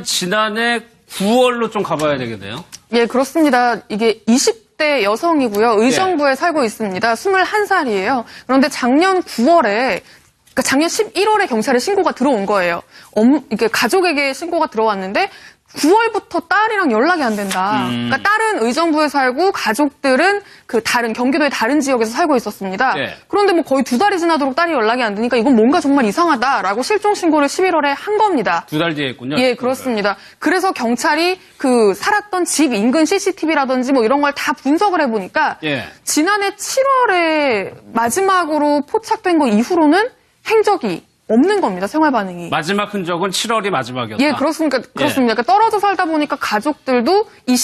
지난해 9월로 좀 가봐야 되겠네요. 예, 그렇습니다. 이게 20대 여성이고요. 의정부에 살고 있습니다. 21살이에요. 그런데 작년 9월에, 그러니까 작년 11월에 경찰에 신고가 들어온 거예요. 이게 가족에게 신고가 들어왔는데 9월부터 딸이랑 연락이 안 된다. 그러니까 딸은 의정부에 살고 가족들은 그 다른 경기도의 다른 지역에서 살고 있었습니다. 예. 그런데 뭐 거의 2달이 지나도록 딸이 연락이 안 되니까 이건 뭔가 정말 이상하다라고 실종 신고를 11월에 한 겁니다. 2달 뒤에 했군요. 예, 그렇습니다. 그래서 경찰이 그 살았던 집 인근 CCTV라든지 뭐 이런 걸 다 분석을 해보니까 예. 지난해 7월에 마지막으로 포착된 거 이후로는 행적이 없는 겁니다. 생활 반응이. 마지막 흔적은 7월이 마지막이었다. 예, 그렇습니까? 그렇습니다. 그러니까 떨어져 살다 보니까 가족들도 이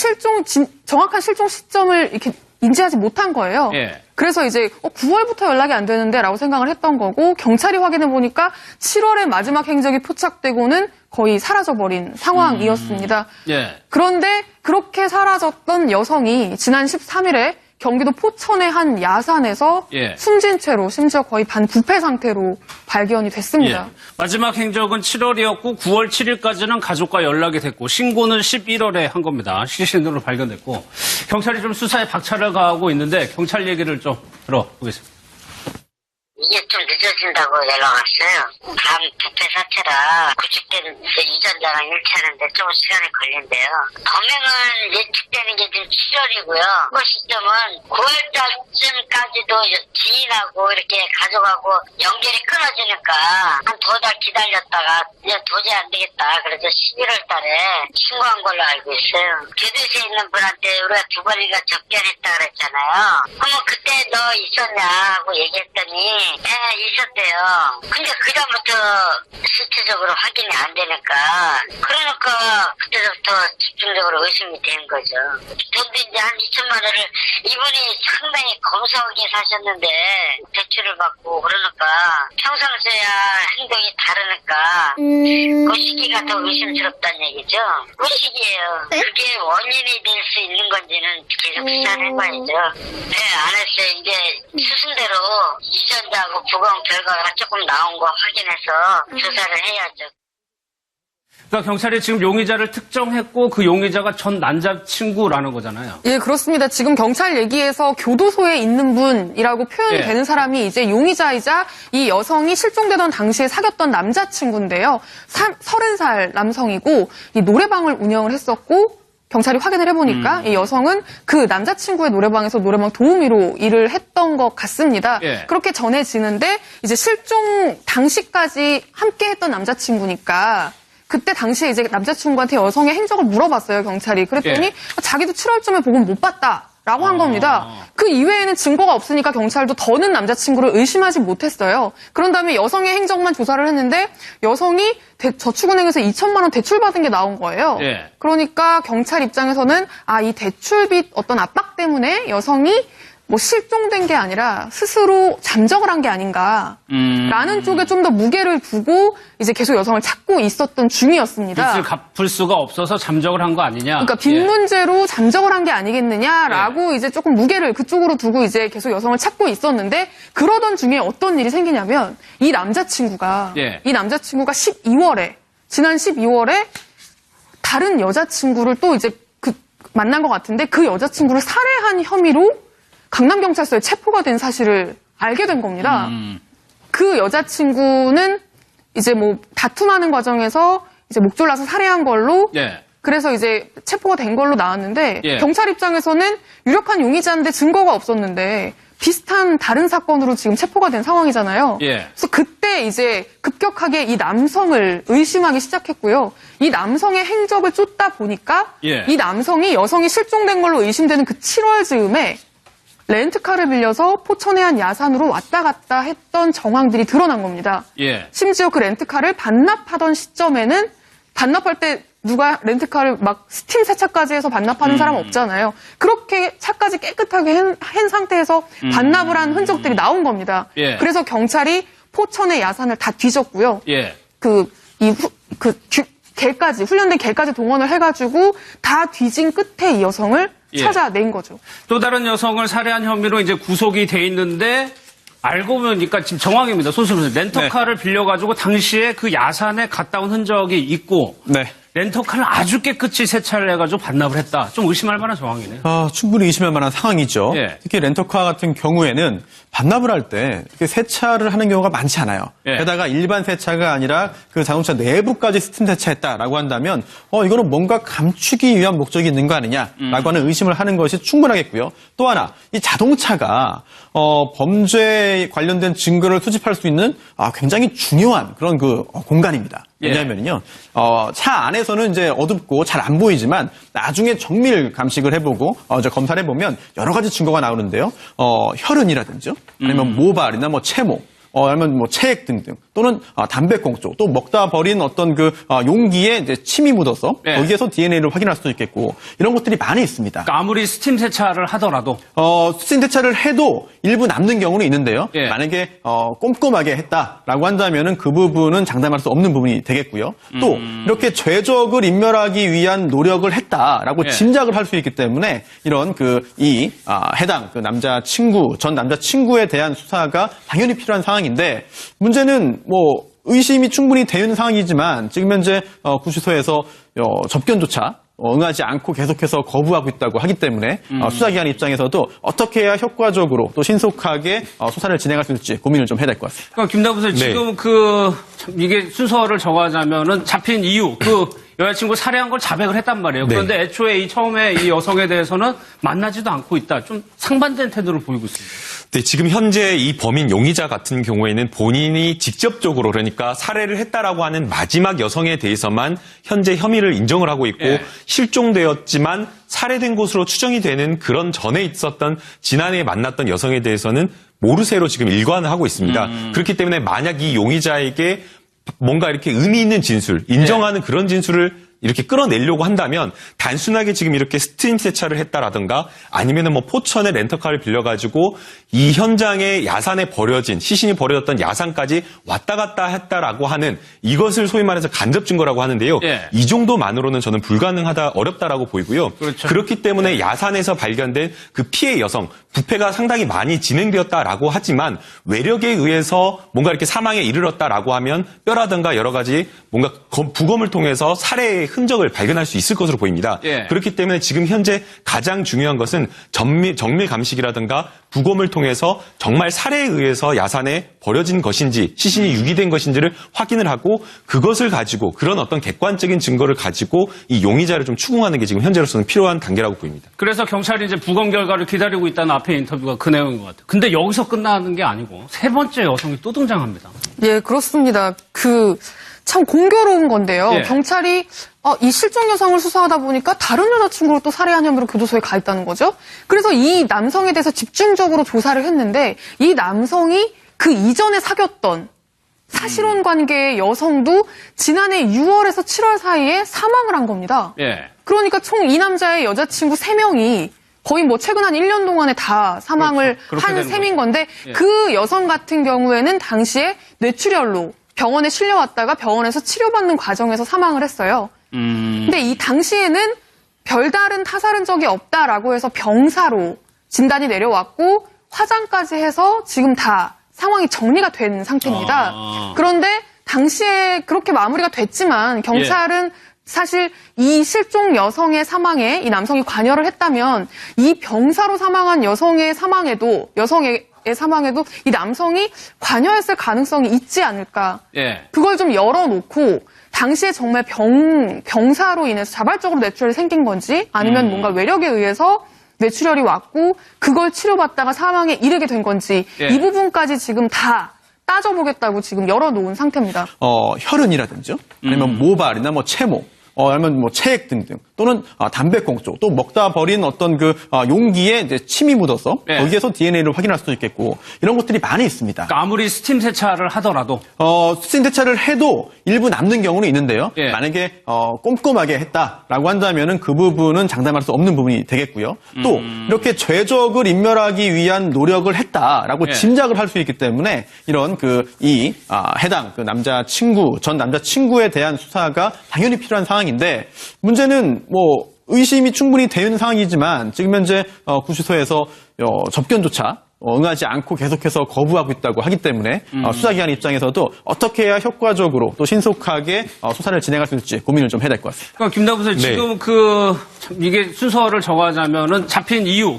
정확한 실종 시점을 이렇게 인지하지 못한 거예요. 예. 그래서 이제 9월부터 연락이 안 되는데 라고 생각을 했던 거고 경찰이 확인해 보니까 7월에 마지막 행적이 포착되고는 거의 사라져버린 상황이었습니다. 예. 그런데 그렇게 사라졌던 여성이 지난 13일에 경기도 포천의 한 야산에서 예. 숨진 채로 심지어 거의 반부패 상태로 발견이 됐습니다. 예. 마지막 행적은 7월이었고 9월 7일까지는 가족과 연락이 됐고 신고는 11월에 한 겁니다. 시신으로 발견됐고 경찰이 좀 수사에 박차를 가하고 있는데 경찰 얘기를 좀 들어보겠습니다. 이게 좀 늦어진다고 연락 왔어요. 다음 부패 사태라 구축된 유전자랑 일치하는데 좀 시간이 걸린대요. 범행은 예측되는 게 지금 7월이고요. 그 시점은 9월달쯤까지도 지인하고 이렇게 가족하고 연결이 끊어지니까 한 2달 기다렸다가 이제 도저히 안 되겠다. 그래서 11월 달에 신고한 걸로 알고 있어요. 교도소에 있는 분한테 우리가 2번이가 접견했다 그랬잖아요. 그러면 그때 너 있었냐 하고 얘기했더니 네, 있었대요. 근데 그다음부터 실질적으로 확인이 안 되니까 그러니까 그때부터 집중적으로 의심이 된 거죠. 돈도 이제 한 2천만 원을 이분이 상당히 검소하게 사셨는데 대출을 받고 그러니까 평상시에야 행동이 다르니까 그 시기가 더 의심스럽다는 얘기죠. 그 시기예요. 그게 원인이 될 수 있는 건지는 계속 수사를 해봐야죠. 네, 안 했어요. 이제 수순대로 유전자하고 부검 결과가 조금 나온 거 확인해서 조사를 해야죠. 그러니까 경찰이 지금 용의자를 특정했고 그 용의자가 전 남자친구라는 거잖아요. 예, 그렇습니다. 지금 경찰 얘기에서 교도소에 있는 분이라고 표현이 예. 되는 사람이 이제 용의자이자 이 여성이 실종되던 당시에 사귀었던 남자친구인데요. 30살 남성이고 이 노래방을 운영을 했었고 경찰이 확인을 해보니까 이 여성은 그 남자친구의 노래방에서 노래방 도우미로 일을 했던 것 같습니다. 예. 그렇게 전해지는데 이제 실종 당시까지 함께 했던 남자친구니까 그때 당시에 이제 남자친구한테 여성의 행적을 물어봤어요, 경찰이. 그랬더니 예. 자기도 7월쯤에 보고는 못 봤다라고 한 겁니다. 그 이외에는 증거가 없으니까 경찰도 더는 남자친구를 의심하지 못했어요. 그런 다음에 여성의 행적만 조사를 했는데 여성이 저축은행에서 2천만 원 대출받은 게 나온 거예요. 예. 그러니까 경찰 입장에서는 이 대출빚 어떤 압박 때문에 여성이 뭐 실종된 게 아니라 스스로 잠적을 한 게 아닌가라는 쪽에 좀 더 무게를 두고 이제 계속 여성을 찾고 있었던 중이었습니다. 빚을 갚을 수가 없어서 잠적을 한 거 아니냐. 그러니까 빚 예. 문제로 잠적을 한 게 아니겠느냐라고 이제 조금 무게를 그쪽으로 두고 이제 계속 여성을 찾고 있었는데 그러던 중에 어떤 일이 생기냐면 이 남자친구가 예. 12월에 지난 12월에 다른 여자친구를 또 이제 만난 것 같은데 그 여자친구를 살해한 혐의로 강남경찰서에 체포가 된 사실을 알게 된 겁니다. 그 여자친구는 이제 뭐 다툼하는 과정에서 이제 목졸라서 살해한 걸로 예. 그래서 이제 체포가 된 걸로 나왔는데 예. 경찰 입장에서는 유력한 용의자인데 증거가 없었는데 비슷한 다른 사건으로 지금 체포가 된 상황이잖아요. 예. 그래서 그때 이제 급격하게 이 남성을 의심하기 시작했고요. 이 남성의 행적을 쫓다 보니까 예. 이 남성이 여성이 실종된 걸로 의심되는 그 7월 즈음에 렌트카를 빌려서 포천의 한 야산으로 왔다 갔다 했던 정황들이 드러난 겁니다. 예. 심지어 그 렌트카를 반납하던 시점에는 반납할 때 누가 렌트카를 막 스팀 세차까지 해서 반납하는 사람 없잖아요. 그렇게 차까지 깨끗하게 한 상태에서 반납을 한 흔적들이 나온 겁니다. 예. 그래서 경찰이 포천의 야산을 다 뒤졌고요. 예. 개까지, 훈련된 개까지 동원을 해가지고 다 뒤진 끝에 이 여성을 예. 찾아낸 거죠. 또 다른 여성을 살해한 혐의로 이제 구속이 돼 있는데 알고 보니까 지금 정황입니다. 손수분 렌터카를 빌려가지고 당시에 그 야산에 갔다 온 흔적이 있고 네. 렌터카를 아주 깨끗이 세차를 해가지고 반납을 했다. 좀 의심할 만한 정황이네요. 충분히 의심할 만한 상황이죠. 예. 특히 렌터카 같은 경우에는 반납을 할 때 세차를 하는 경우가 많지 않아요. 예. 게다가 일반 세차가 아니라 그 자동차 내부까지 스팀 세차했다라고 한다면 이거는 뭔가 감추기 위한 목적이 있는 거 아니냐라고 하는 의심을 하는 것이 충분하겠고요. 또 하나 이 자동차가 범죄에 관련된 증거를 수집할 수 있는 굉장히 중요한 그런 공간입니다. 예. 왜냐하면요, 차 안에서는 이제 어둡고 잘 안 보이지만 나중에 정밀 감식을 해보고 검사를 해보면 여러 가지 증거가 나오는데요. 혈흔이라든지 아니면 모발이나 채모. 아니면 체액 등등 또는 담배꽁초 또 먹다 버린 어떤 용기에 이제 침이 묻어서 네. 거기에서 DNA를 확인할 수도 있겠고 이런 것들이 많이 있습니다. 그러니까 아무리 스팀 세차를 하더라도 스팀 세차를 해도 일부 남는 경우는 있는데요. 예. 만약에 꼼꼼하게 했다라고 한다면은 그 부분은 장담할 수 없는 부분이 되겠고요. 또 이렇게 죄적을 인멸하기 위한 노력을 했다라고 예. 짐작을 할 수 있기 때문에 이런 해당 남자 친구 전 남자 친구에 대한 수사가 당연히 필요한 상황인데 문제는 의심이 충분히 되는 상황이지만 지금 현재 구치소에서 접견조차 응하지 않고 계속해서 거부하고 있다고 하기 때문에 수사기관 입장에서도 어떻게 해야 효과적으로 또 신속하게 수사를 진행할 수 있을지 고민을 좀 해야 될 것 같습니다. 그러니까 김남국 선생 지금 이게 순서를 정하자면은 잡힌 이유 여자친구 살해한 걸 자백을 했단 말이에요. 그런데 애초에 처음에 이 여성에 대해서는 만나지도 않고 있다. 좀 상반된 태도를 보이고 있습니다. 네, 지금 현재 이 범인 용의자 같은 경우에는 본인이 직접적으로 그러니까 살해를 했다라고 하는 마지막 여성에 대해서만 현재 혐의를 인정을 하고 있고 예. 실종되었지만 살해된 것으로 추정이 되는 그런 전에 있었던 지난해 만났던 여성에 대해서는 모르쇠로 지금 일관을 하고 있습니다. 그렇기 때문에 만약 이 용의자에게 뭔가 이렇게 의미 있는 진술, 인정하는 그런 진술을 이렇게 끌어내려고 한다면 단순하게 지금 이렇게 스팀 세차를 했다라든가 아니면은 포천에 렌터카를 빌려가지고 이 현장에 야산에 버려진 시신이 버려졌던 야산까지 왔다 갔다 했다라고 하는 이것을 소위 말해서 간접 증거라고 하는데요. 예. 이 정도만으로는 저는 어렵다라고 보이고요. 그렇죠. 그렇기 때문에 야산에서 발견된 그 피해 여성 부패가 상당히 많이 진행되었다라고 하지만 외력에 의해서 뭔가 이렇게 사망에 이르렀다라고 하면 뼈라든가 여러 가지 뭔가 부검을 통해서 살해의 흔적을 발견할 수 있을 것으로 보입니다. 예. 그렇기 때문에 지금 현재 가장 중요한 것은 정밀 감식이라든가 부검을 통해서 정말 살해에 의해서 야산에 버려진 것인지 시신이 유기된 것인지를 확인을 하고 그것을 가지고 그런 어떤 객관적인 증거를 가지고 이 용의자를 좀 추궁하는 게 지금 현재로서는 필요한 단계라고 보입니다. 그래서 경찰이 이제 부검 결과를 기다리고 있다는 앞에 인터뷰가 그 내용인 것 같아요. 근데 여기서 끝나는 게 아니고 세 번째 여성이 또 등장합니다. 예, 그렇습니다. 참 공교로운 건데요. 예. 경찰이 이 실종 여성을 수사하다 보니까 다른 여자친구를 또 살해한 혐의로 교도소에 가 있다는 거죠. 그래서 이 남성에 대해서 집중적으로 조사를 했는데 이 남성이 그 이전에 사귀었던 사실혼 관계의 여성도 지난해 6월에서 7월 사이에 사망을 한 겁니다. 예. 그러니까 총 이 남자의 여자친구 3명이 거의 최근 한 1년 동안에 다 사망을 그렇게 한 되는 셈인 거죠. 건데 예. 그 여성 같은 경우에는 당시에 뇌출혈로 병원에 실려왔다가 병원에서 치료받는 과정에서 사망을 했어요. 근데 이 당시에는 별다른 타살 흔적이 없다라고 해서 병사로 진단이 내려왔고 화장까지 해서 지금 다 상황이 정리가 된 상태입니다. 그런데 당시에 그렇게 마무리가 됐지만 경찰은 사실 이 실종 여성의 사망에 이 남성이 관여를 했다면 이 병사로 사망한 여성의 사망에도 이 남성이 관여했을 가능성이 있지 않을까. 예. 그걸 좀 열어놓고 당시에 정말 병사로 인해서 자발적으로 뇌출혈이 생긴 건지 아니면 뭔가 외력에 의해서 뇌출혈이 왔고 그걸 치료받다가 사망에 이르게 된 건지 예. 이 부분까지 지금 다 따져보겠다고 지금 열어놓은 상태입니다. 혈흔이라든지 아니면 모발이나 체모 아니면 체액 등등 또는 담배꽁초 또 먹다 버린 어떤 용기에 이제 침이 묻어서 네. 거기에서 DNA를 확인할 수도 있겠고 이런 것들이 많이 있습니다. 그러니까 아무리 스팀 세차를 하더라도 스팀 세차를 해도 일부 남는 경우는 있는데요. 예. 만약에 꼼꼼하게 했다라고 한다면은 그 부분은 장담할 수 없는 부분이 되겠고요. 또 이렇게 죄적을 인멸하기 위한 노력을 했다라고 예. 짐작을 할 수 있기 때문에 이런 해당 남자 친구 전 남자 친구에 대한 수사가 당연히 필요한 상황인데 문제는 의심이 충분히 되는 상황이지만 지금 현재 구치소에서 접견조차 응하지 않고 계속해서 거부하고 있다고 하기 때문에 수사기관 입장에서도 어떻게 해야 효과적으로 또 신속하게 수사를 진행할 수 있을지 고민을 좀 해야 될 것 같습니다. 그러니까 김남부 선생 지금 이게 순서를 정하자면은 잡힌 이유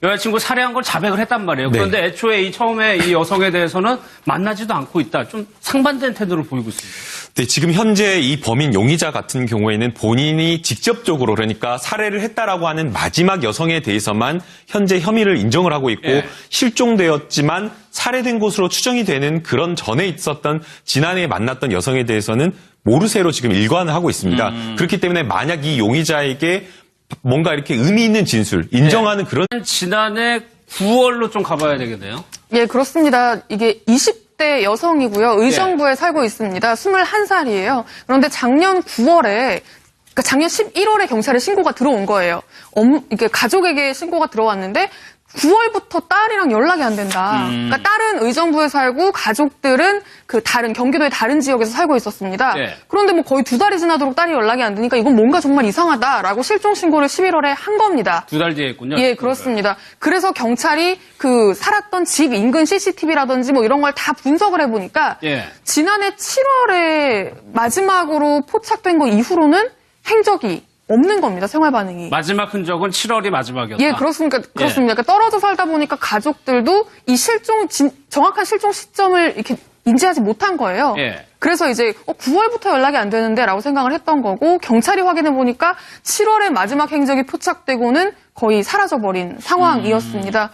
여자친구 살해한 걸 자백을 했단 말이에요. 그런데 애초에 처음에 이 여성에 대해서는 만나지도 않고 있다. 좀 상반된 태도를 보이고 있습니다. 네, 지금 현재 이 범인 용의자 같은 경우에는 본인이 직접적으로 그러니까 살해를 했다라고 하는 마지막 여성에 대해서만 현재 혐의를 인정을 하고 있고 실종되었지만 살해된 것으로 추정이 되는 그런 전에 있었던 지난해 만났던 여성에 대해서는 모르쇠로 지금 일관을 하고 있습니다. 그렇기 때문에 만약 이 용의자에게 뭔가 이렇게 의미 있는 진술, 인정하는 그런 지난해 9월로 좀 가봐야 되겠네요. 예, 그렇습니다. 이게 20대 여성이고요. 의정부에 살고 있습니다. 21살이에요. 그런데 작년 9월에, 그러니까 작년 11월에 경찰에 신고가 들어온 거예요. 이게 가족에게 신고가 들어왔는데 9월부터 딸이랑 연락이 안 된다. 그러니까 딸은 의정부에 살고 가족들은 그 다른 경기도의 다른 지역에서 살고 있었습니다. 그런데 뭐 거의 2달이 지나도록 딸이 연락이 안 되니까 이건 뭔가 정말 이상하다라고 실종 신고를 11월에 한 겁니다. 2달 뒤에 했군요. 예, 그렇습니다. 그래서 경찰이 그 살았던 집 인근 CCTV라든지 뭐 이런 걸 다 분석을 해보니까 지난해 7월에 마지막으로 포착된 거 이후로는 행적이 없는 겁니다. 생활 반응이. 마지막 흔적은 7월이 마지막이었다. 예, 그렇습니까? 그러니까 떨어져 살다 보니까 가족들도 이 정확한 실종 시점을 이렇게 인지하지 못한 거예요. 그래서 이제 9월부터 연락이 안 되는데라고 생각을 했던 거고 경찰이 확인해 보니까 7월에 마지막 행적이 포착되고는 거의 사라져버린 상황이었습니다.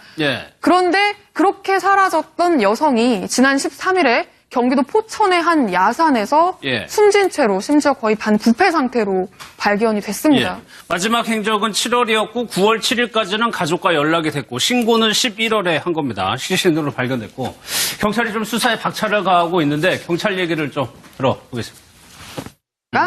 그런데 그렇게 사라졌던 여성이 지난 13일에 경기도 포천의 한 야산에서 숨진 채로 심지어 거의 반부패 상태로 발견이 됐습니다. 마지막 행적은 7월이었고 9월 7일까지는 가족과 연락이 됐고 신고는 11월에 한 겁니다. 시신으로 발견됐고 경찰이 좀 수사에 박차를 가하고 있는데 경찰 얘기를 좀 들어보겠습니다.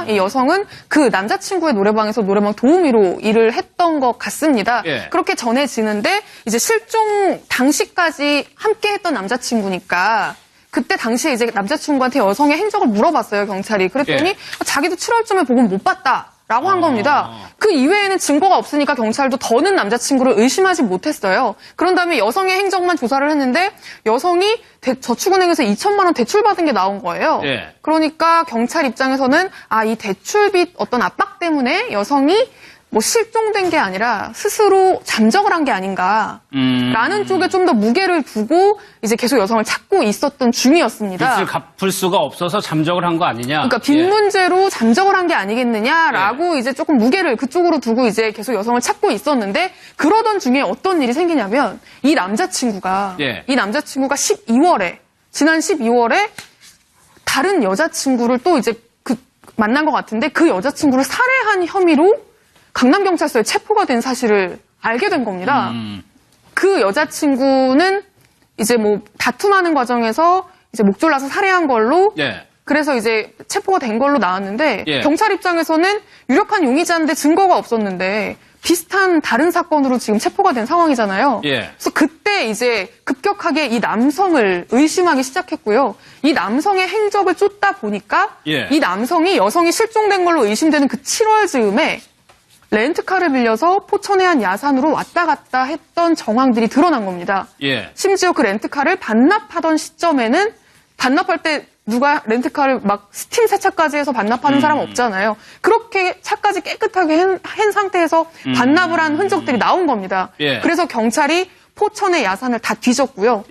이 여성은 그 남자친구의 노래방에서 노래방 도우미로 일을 했던 것 같습니다. 그렇게 전해지는데 이제 실종 당시까지 함께 했던 남자친구니까 그때 당시에 이제 남자친구한테 여성의 행적을 물어봤어요, 경찰이. 그랬더니 자기도 7월쯤에 보고 못 봤다라고 한 겁니다. 그 이외에는 증거가 없으니까 경찰도 더는 남자친구를 의심하지 못했어요. 그런 다음에 여성의 행적만 조사를 했는데 여성이 저축은행에서 2천만 원 대출받은 게 나온 거예요. 그러니까 경찰 입장에서는 이 대출빚 어떤 압박 때문에 여성이 뭐 실종된 게 아니라 스스로 잠적을 한 게 아닌가라는 쪽에 좀 더 무게를 두고 이제 계속 여성을 찾고 있었던 중이었습니다. 빚을 갚을 수가 없어서 잠적을 한 거 아니냐? 그러니까 빚 문제로 잠적을 한 게 아니겠느냐라고 이제 조금 무게를 그쪽으로 두고 이제 계속 여성을 찾고 있었는데 그러던 중에 어떤 일이 생기냐면 이 남자친구가 지난 12월에 다른 여자친구를 또 이제 만난 것 같은데 그 여자친구를 살해한 혐의로 강남경찰서에 체포가 된 사실을 알게 된 겁니다. 그 여자친구는 이제 뭐 다툼하는 과정에서 이제 목졸라서 살해한 걸로 그래서 이제 체포가 된 걸로 나왔는데 경찰 입장에서는 유력한 용의자인데 증거가 없었는데 비슷한 다른 사건으로 지금 체포가 된 상황이잖아요. 그래서 그때 이제 급격하게 이 남성을 의심하기 시작했고요. 이 남성의 행적을 쫓다 보니까 이 남성이 여성이 실종된 걸로 의심되는 그 7월 즈음에 렌트카를 빌려서 포천의 한 야산으로 왔다 갔다 했던 정황들이 드러난 겁니다. 심지어 그 렌트카를 반납하던 시점에는 반납할 때 누가 렌트카를 막 스팀 세차까지 해서 반납하는 사람 없잖아요. 그렇게 차까지 깨끗하게 한 상태에서 반납을 한 흔적들이 나온 겁니다. 그래서 경찰이 포천의 야산을 다 뒤졌고요.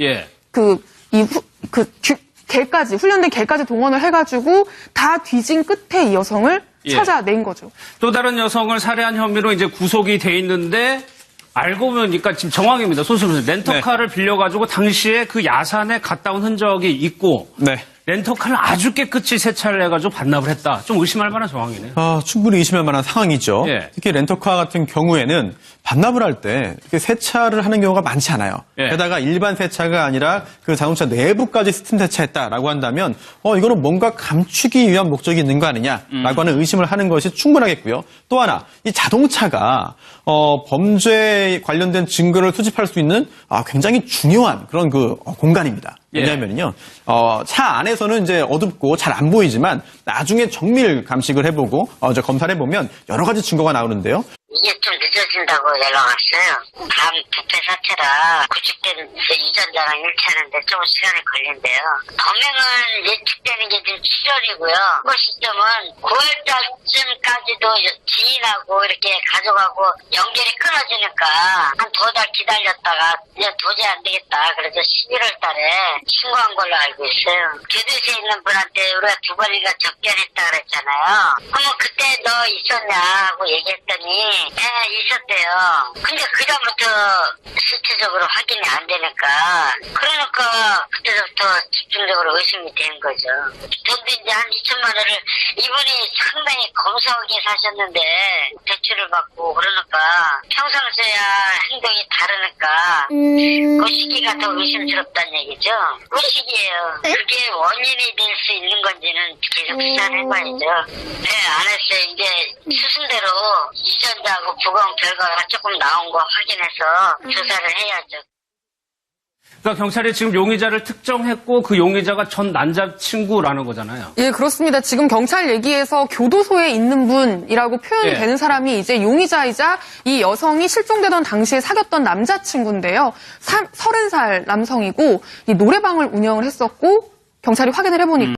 훈련된 개까지 동원을 해가지고 다 뒤진 끝에 이 여성을 찾아낸 거죠. 또 다른 여성을 살해한 혐의로 이제 구속이 돼 있는데 알고 보니까 지금 정황입니다. 소수로 렌터카를 빌려가지고 당시에 그 야산에 갔다 온 흔적이 있고 렌터카를 아주 깨끗이 세차를 해가지고 반납을 했다. 좀 의심할 만한 정황이네요. 충분히 의심할 만한 상황이죠. 특히 렌터카 같은 경우에는 반납을 할 때 세차를 하는 경우가 많지 않아요. 게다가 일반 세차가 아니라 그 자동차 내부까지 스팀 세차했다라고 한다면 이거는 뭔가 감추기 위한 목적이 있는 거 아니냐라고 하는 의심을 하는 것이 충분하겠고요. 또 하나 이 자동차가 범죄에 관련된 증거를 수집할 수 있는 굉장히 중요한 그런 그 공간입니다. 왜냐하면요, 차 안에서는 이제 어둡고 잘 안 보이지만 나중에 정밀 감식을 해보고 검사를 해보면 여러 가지 증거가 나오는데요. 이게 좀 늦어진다고 연락 왔어요. 간 부패 사태라 구축된 유전자랑 일치하는데 좀 시간이 걸린대요. 범행은 예측되는 게 지금 7월이고요. 그 시점은 9월달쯤까지도 지인하고 이렇게 가져가고 연결이 끊어지니까 한 2달 기다렸다가 이제 도저히 안 되겠다. 그래서 11월 달에 신고한 걸로 알고 있어요. 교도소에 있는 분한테 우리가 2번인가 접견했다 그랬잖아요. 그러면 그때 너 있었냐 하고 얘기했더니 있었대요. 근데 그다음부터 수치적으로 확인이 안 되니까 그러니까 그때부터 집중적으로 의심이 된 거죠. 돈도 이제 한 2천만 원을 이분이 상당히 검소하게 사셨는데 대출을 받고 그러니까 평상시야 행동이 다르니까 그 시기가 더 의심스럽다는 얘기죠. 그 시기예요. 그게 원인이 될 수 있는 건지는 계속 수사를 해봐야죠. 네, 안 했어요. 이제 수순대로 유전자하고 부검 결과가 조금 나온 거 확인해서 조사를 해야죠. 그러니까 경찰이 지금 용의자를 특정했고 그 용의자가 전 남자친구라는 거잖아요. 예, 그렇습니다. 지금 경찰 얘기에서 교도소에 있는 분이라고 표현이 예. 되는 사람이 이제 용의자이자 이 여성이 실종되던 당시에 사귀었던 남자친구인데요. 30살 남성이고 이 노래방을 운영을 했었고 경찰이 확인을 해보니까